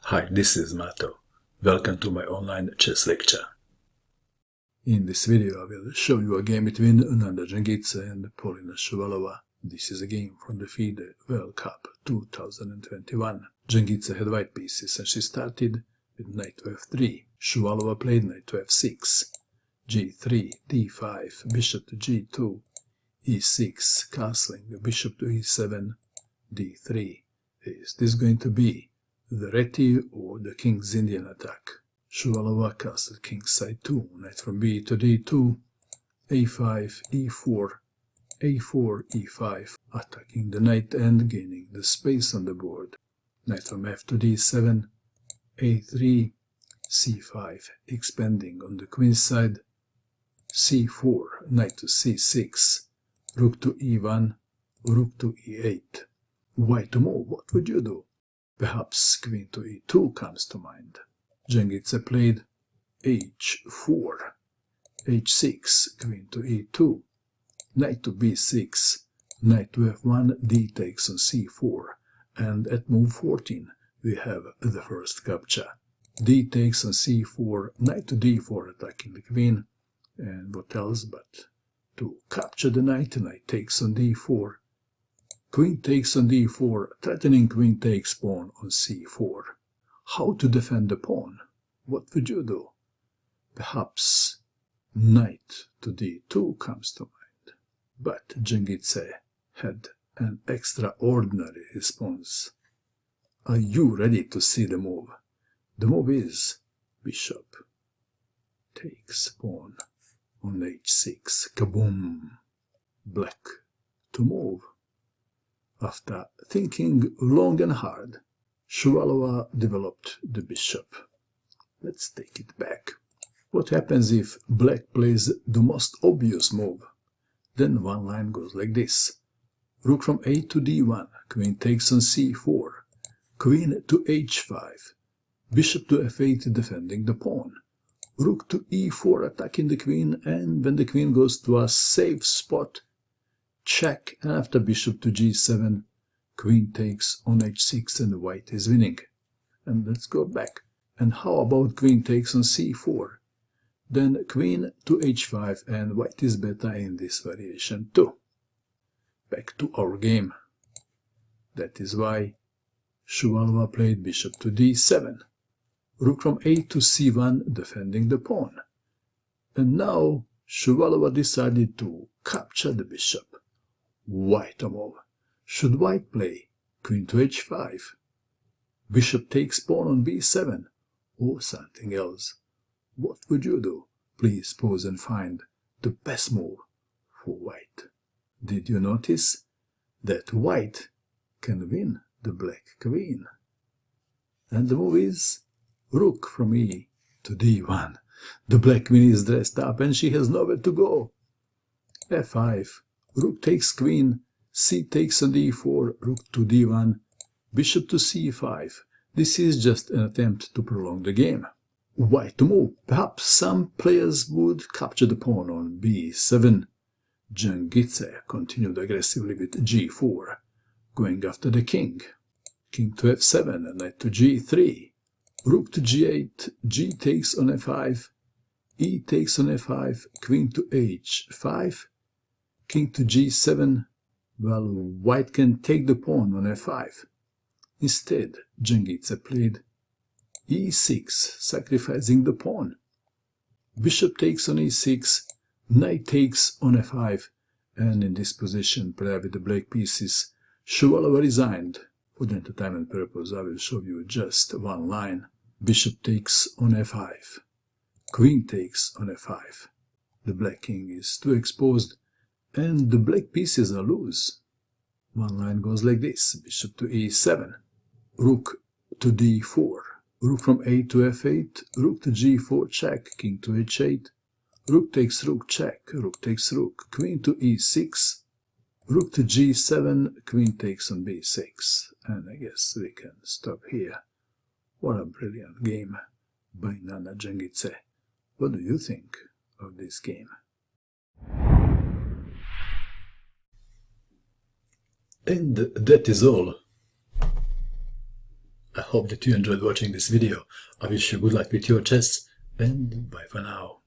Hi, this is Mato. Welcome to my online chess lecture. In this video I will show you a game between Dzagnidze and Polina Shuvalova. This is a game from the FIDE World Cup 2021. Dzagnidze had white pieces and she started with knight to f3. Shuvalova played knight to f6, g3, d5, bishop to g2, e6, castling, bishop to e7, d3. Is this going to be the Reti or the King's Indian attack? Shuvalova castled kingside 2, knight from b to d2, a5, e4, a4, e5, attacking the knight and gaining the space on the board. Knight from f to d7, a3, c5, expanding on the queen's side, c4, knight to c6, rook to e1, rook to e8. White to move, what would you do? Perhaps queen to e2 comes to mind. Dzagnidze played h4, h6, queen to e2, knight to b6, knight to f1, d takes on c4, and at move 14 we have the first capture. D takes on c4, knight to d4 attacking the queen, and what else but to capture the knight takes on d4, queen takes on d4, threatening queen takes pawn on c4. How to defend the pawn? What would you do? Perhaps knight to d2 comes to mind. But Dzagnidze had an extraordinary response. Are you ready to see the move? The move is bishop takes pawn on h6. Kaboom! Black to move. After thinking long and hard, Shuvalova developed the bishop. Let's take it back. What happens if black plays the most obvious move? Then one line goes like this. Rook from a to d1, queen takes on c4, queen to h5, bishop to f8 defending the pawn, rook to e4 attacking the queen, and when the queen goes to a safe spot, check, and after bishop to g7, queen takes on h6 and white is winning. And let's go back. And how about queen takes on c4? Then queen to h5 and white is better in this variation too. Back to our game. That is why Shuvalova played bishop to d7. Rook from a to c1 defending the pawn. And now Shuvalova decided to capture the bishop. White a move. Should white play queen to h5? Bishop takes pawn on b7 or something else? What would you do? Please pause and find the best move for white. Did you notice that white can win the black queen? And the move is rook from e to d1. The black queen is dressed up and she has nowhere to go. f5, rook takes queen, c takes on d4, rook to d1, bishop to c5. This is just an attempt to prolong the game. White to move. Perhaps some players would capture the pawn on b7. Dzagnidze continued aggressively with g4, going after the king. King to f7, knight to g3, rook to g8, g takes on f5, e takes on f5, queen to h5, king to g7. Well, white can take the pawn on f5. Instead, Dzagnidze played e6, sacrificing the pawn. Bishop takes on e6, knight takes on f5, and in this position, played with the black pieces, Shuvalova resigned. For the entertainment purpose, I will show you just one line. Bishop takes on f5, queen takes on f5. The black king is too exposed, and the black pieces are loose. One line goes like this. Bishop to e7, rook to d4, rook from a to f8, rook to g4 check, king to h8, rook takes rook check, rook takes rook, queen to e6, rook to g7, queen takes on b6. And I guess we can stop here. What a brilliant game by Dzagnidze. What do you think of this game? And that is all. I hope that you enjoyed watching this video. I wish you good luck with your chess, and bye for now.